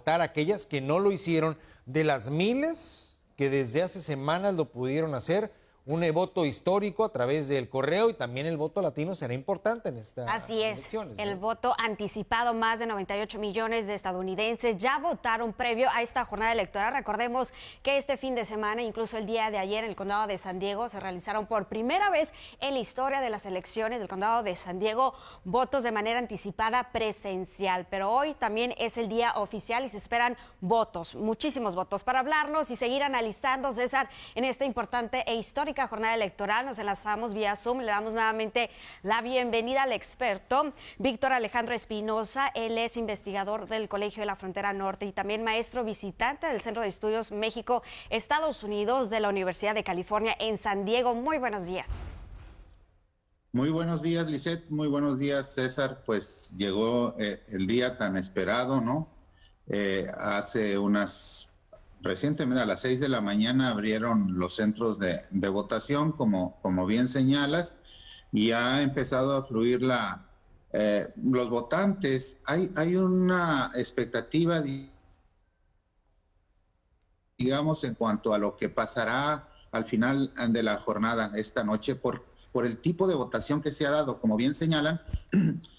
votar aquellas que no lo hicieron, de las miles que desde hace semanas lo pudieron hacer. Un voto histórico a través del correo, y también el voto latino será importante en estas elecciones. El voto anticipado. Más de 98 millones de estadounidenses ya votaron previo a esta jornada electoral. Recordemos que este fin de semana, incluso el día de ayer, en el condado de San Diego se realizaron por primera vez en la historia de las elecciones del condado de San Diego votos de manera anticipada presencial. Pero hoy también es el día oficial y se esperan votos, muchísimos votos. Para hablarnos y seguir analizando, César, en esta importante e histórica jornada electoral, nos enlazamos vía Zoom. Le damos nuevamente la bienvenida al experto Víctor Alejandro Espinosa. Él es investigador del Colegio de la Frontera Norte y también maestro visitante del Centro de Estudios México-Estados Unidos de la Universidad de California en San Diego. Muy buenos días. Muy buenos días, Lisette. Muy buenos días, César. Pues llegó el día tan esperado, ¿no? Recientemente a las 6 de la mañana abrieron los centros de votación, como bien señalas, y ha empezado a fluir los votantes. Hay una expectativa, digamos, en cuanto a lo que pasará al final de la jornada esta noche, por el tipo de votación que se ha dado. Como bien señalan,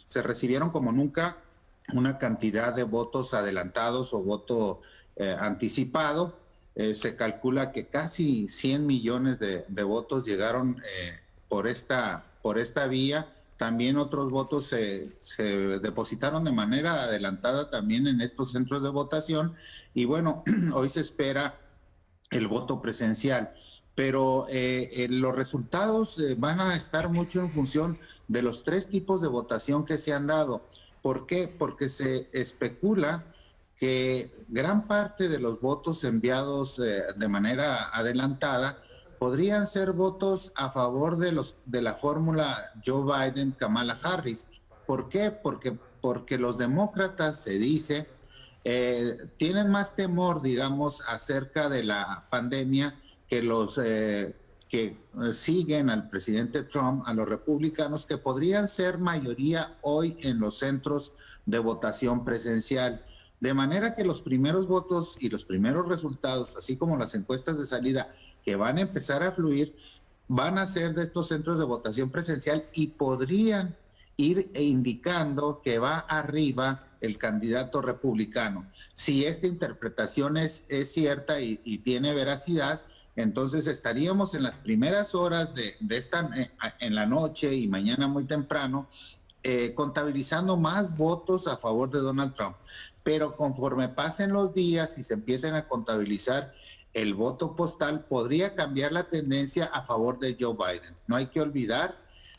se recibieron como nunca una cantidad de votos adelantados o voto anticipado. Se calcula que casi 100 millones de votos llegaron por esta vía. También otros votos se depositaron de manera adelantada también en estos centros de votación. Y bueno, hoy se espera el voto presencial. Pero los resultados van a estar mucho en función de los tres tipos de votación que se han dado. ¿Por qué? Porque se especula que gran parte de los votos enviados de manera adelantada podrían ser votos a favor de la fórmula Joe Biden-Kamala Harris. ¿Por qué? Porque los demócratas, se dice, tienen más temor, digamos, acerca de la pandemia que los que siguen al presidente Trump, a los republicanos, que podrían ser mayoría hoy en los centros de votación presencial. De manera que los primeros votos y los primeros resultados, así como las encuestas de salida que van a empezar a fluir, van a ser de estos centros de votación presencial y podrían ir indicando que va arriba el candidato republicano. Si esta interpretación es cierta y tiene veracidad, entonces estaríamos en las primeras horas en la noche y mañana muy temprano, contabilizando más votos a favor de Donald Trump. Pero conforme pasen los días y se empiecen a contabilizar el voto postal, podría cambiar la tendencia a favor de Joe Biden. No hay que olvidar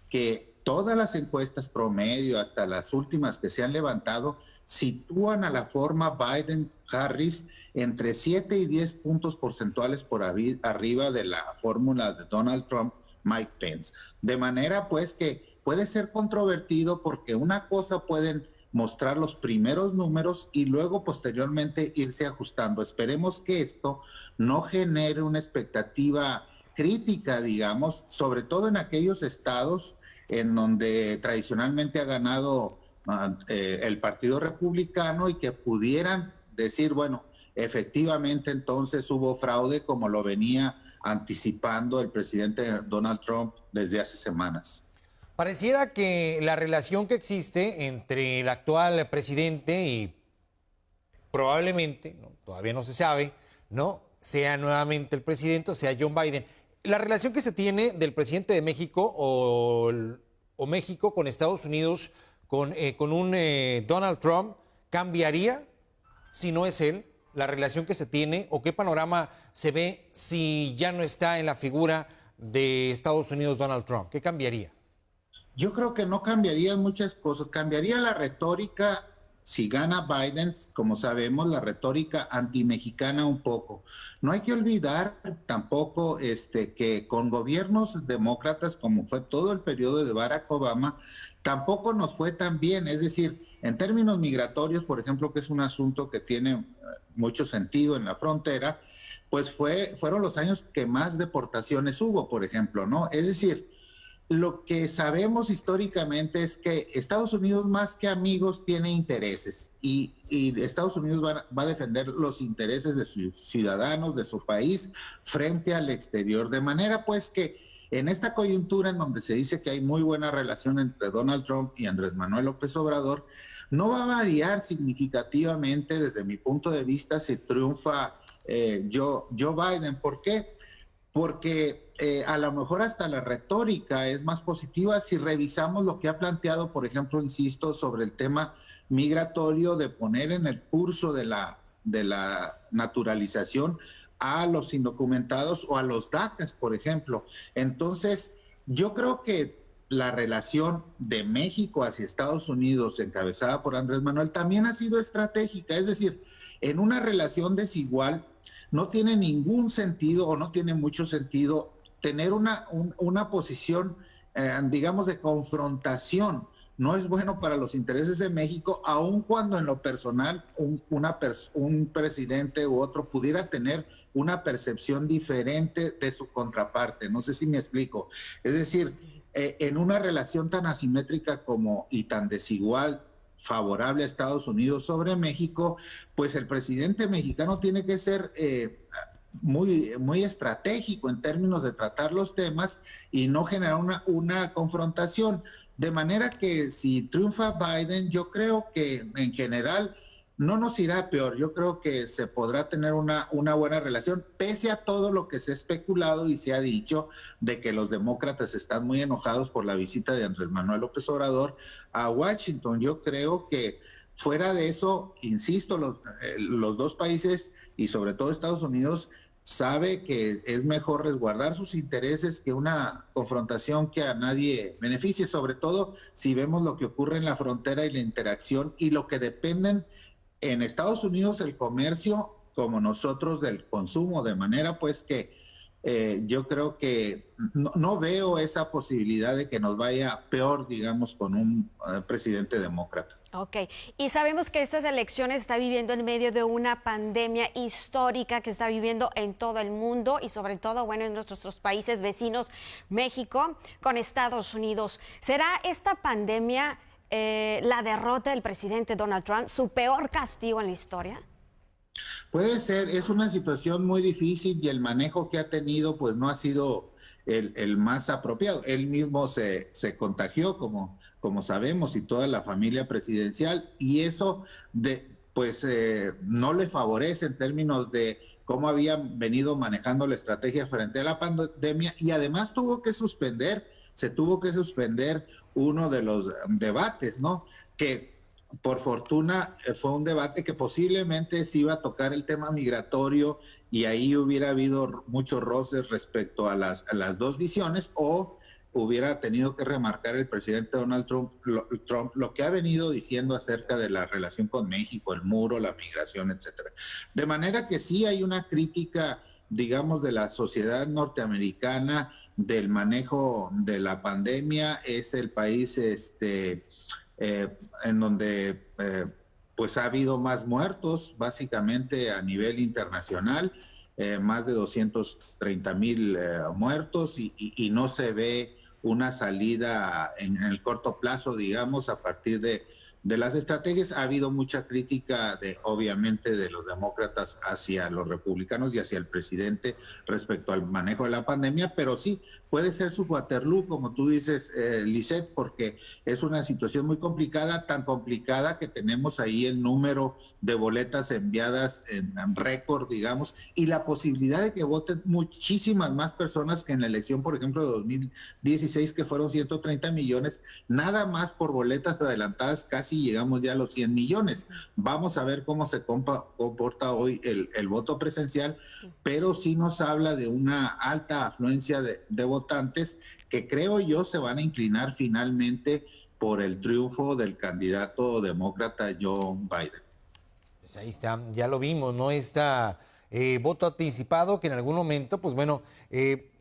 que todas las encuestas promedio, hasta las últimas que se han levantado, sitúan a la forma Biden-Harris entre 7 y 10 puntos porcentuales por arriba de la fórmula de Donald Trump-Mike Pence. De manera pues que puede ser controvertido, porque una cosa pueden mostrar los primeros números y luego posteriormente irse ajustando. Esperemos que esto no genere una expectativa crítica, digamos, sobre todo en aquellos estados en donde tradicionalmente ha ganado el Partido Republicano, y que pudieran decir, bueno, efectivamente entonces hubo fraude, como lo venía anticipando el presidente Donald Trump desde hace semanas. Pareciera que la relación que existe entre el actual presidente y probablemente, ¿no?, todavía no se sabe, ¿no?, sea nuevamente el presidente o sea John Biden. La relación que se tiene del presidente de México o México con Estados Unidos, con un Donald Trump, ¿cambiaría si no es él? La relación que se tiene, o qué panorama se ve si ya no está en la figura de Estados Unidos Donald Trump. ¿Qué cambiaría? Yo creo que no cambiaría muchas cosas. Cambiaría la retórica si gana Biden, como sabemos, la retórica antimexicana un poco. No hay que olvidar tampoco que con gobiernos demócratas, como fue todo el periodo de Barack Obama, tampoco nos fue tan bien. Es decir, en términos migratorios, por ejemplo, que es un asunto que tiene mucho sentido en la frontera, pues fueron los años que más deportaciones hubo, por ejemplo, ¿no? Es decir, lo que sabemos históricamente es que Estados Unidos, más que amigos, tiene intereses y Estados Unidos va a defender los intereses de sus ciudadanos, de su país, frente al exterior. De manera pues que en esta coyuntura en donde se dice que hay muy buena relación entre Donald Trump y Andrés Manuel López Obrador, no va a variar significativamente desde mi punto de vista si triunfa Joe Biden. ¿Por qué? Porque a lo mejor hasta la retórica es más positiva si revisamos lo que ha planteado, por ejemplo, insisto, sobre el tema migratorio, de poner en el curso de la naturalización a los indocumentados o a los DACAs, por ejemplo. Entonces, yo creo que la relación de México hacia Estados Unidos, encabezada por Andrés Manuel, también ha sido estratégica. Es decir, en una relación desigual, no tiene ningún sentido o no tiene mucho sentido tener una posición, digamos, de confrontación. No es bueno para los intereses de México, aun cuando en lo personal un presidente u otro pudiera tener una percepción diferente de su contraparte. No sé si me explico. Es decir, en una relación tan asimétrica y tan desigual, favorable a Estados Unidos sobre México, pues el presidente mexicano tiene que ser muy estratégico en términos de tratar los temas y no generar una confrontación. De manera que si triunfa Biden, yo creo que en general no nos irá peor. Yo creo que se podrá tener una buena relación, pese a todo lo que se ha especulado y se ha dicho de que los demócratas están muy enojados por la visita de Andrés Manuel López Obrador a Washington. Yo creo que fuera de eso, insisto, los dos países y sobre todo Estados Unidos sabe que es mejor resguardar sus intereses que una confrontación que a nadie beneficie, sobre todo si vemos lo que ocurre en la frontera y la interacción y lo que dependen en Estados Unidos el comercio como nosotros del consumo, de manera pues que yo creo que no veo esa posibilidad de que nos vaya peor, digamos, con un presidente demócrata. Ok, y sabemos que estas elecciones está viviendo en medio de una pandemia histórica que está viviendo en todo el mundo y sobre todo, bueno, en nuestros países vecinos, México, con Estados Unidos. ¿Será esta pandemia la derrota del presidente Donald Trump, su peor castigo en la historia? Puede ser, es una situación muy difícil y el manejo que ha tenido pues no ha sido el más apropiado. Él mismo se contagió, como sabemos, y toda la familia presidencial, y eso no le favorece en términos de cómo habían venido manejando la estrategia frente a la pandemia, y además se tuvo que suspender uno de los debates, ¿no? Que por fortuna fue un debate que posiblemente se iba a tocar el tema migratorio y ahí hubiera habido muchos roces respecto a las dos visiones, o hubiera tenido que remarcar el presidente Donald Trump lo que ha venido diciendo acerca de la relación con México, el muro, la migración, etcétera. De manera que sí hay una crítica, digamos, de la sociedad norteamericana del manejo de la pandemia. Es el país en donde pues ha habido más muertos, básicamente a nivel internacional, más de 230,000 muertos y no se ve una salida en el corto plazo, digamos, a partir de las estrategias. Ha habido mucha crítica, obviamente, de los demócratas hacia los republicanos y hacia el presidente respecto al manejo de la pandemia, pero sí, puede ser su Waterloo, como tú dices, Lisette, porque es una situación muy complicada, tan complicada que tenemos ahí el número de boletas enviadas en récord, digamos, y la posibilidad de que voten muchísimas más personas que en la elección, por ejemplo, de 2016, que fueron 130 millones, nada más por boletas adelantadas, casi llegamos ya a los 100 millones. Vamos a ver cómo se comporta hoy el voto presencial, pero sí nos habla de una alta afluencia de votantes que creo yo se van a inclinar finalmente por el triunfo del candidato demócrata Joe Biden. Pues ahí está, ya lo vimos, ¿no? Voto anticipado que en algún momento, pues bueno,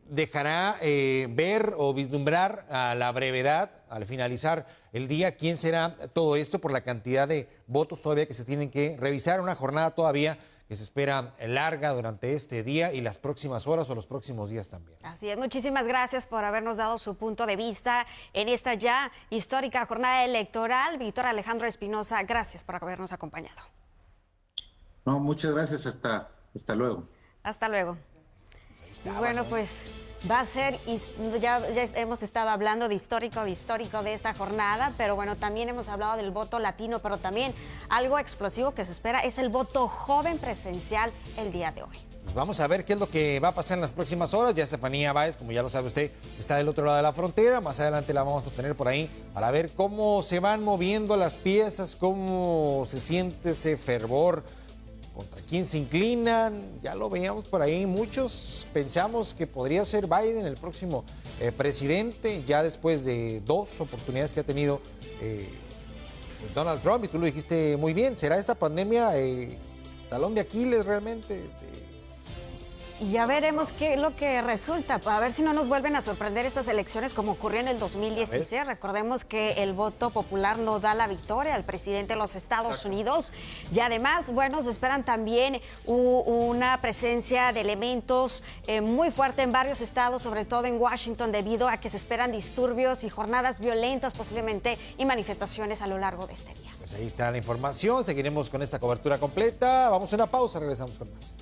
dejará ver o vislumbrar a la brevedad, al finalizar el día, quién será todo esto por la cantidad de votos todavía que se tienen que revisar, una jornada todavía que se espera larga durante este día y las próximas horas o los próximos días también. Así es, muchísimas gracias por habernos dado su punto de vista en esta ya histórica jornada electoral. Víctor Alejandro Espinosa, gracias por habernos acompañado. No, muchas gracias, hasta luego. Hasta luego. Y bueno, pues va a ser, ya hemos estado hablando de histórico de esta jornada, pero bueno, también hemos hablado del voto latino, pero también algo explosivo que se espera es el voto joven presencial el día de hoy. Pues vamos a ver qué es lo que va a pasar en las próximas horas. Ya Estefanía Báez, como ya lo sabe usted, está del otro lado de la frontera. Más adelante la vamos a tener por ahí para ver cómo se van moviendo las piezas, cómo se siente ese fervor, contra quién se inclinan. Ya lo veíamos por ahí. Muchos pensamos que podría ser Biden el próximo presidente, ya después de 2 oportunidades que ha tenido pues Donald Trump. Y tú lo dijiste muy bien. ¿Será esta pandemia talón de Aquiles realmente? Y ya veremos qué es lo que resulta, a ver si no nos vuelven a sorprender estas elecciones como ocurrió en el 2016. Recordemos que el voto popular no da la victoria al presidente de los Estados Unidos. Y además, bueno, se esperan también una presencia de elementos muy fuerte en varios estados, sobre todo en Washington, debido a que se esperan disturbios y jornadas violentas posiblemente y manifestaciones a lo largo de este día. Pues ahí está la información, seguiremos con esta cobertura completa. Vamos a una pausa, regresamos con más.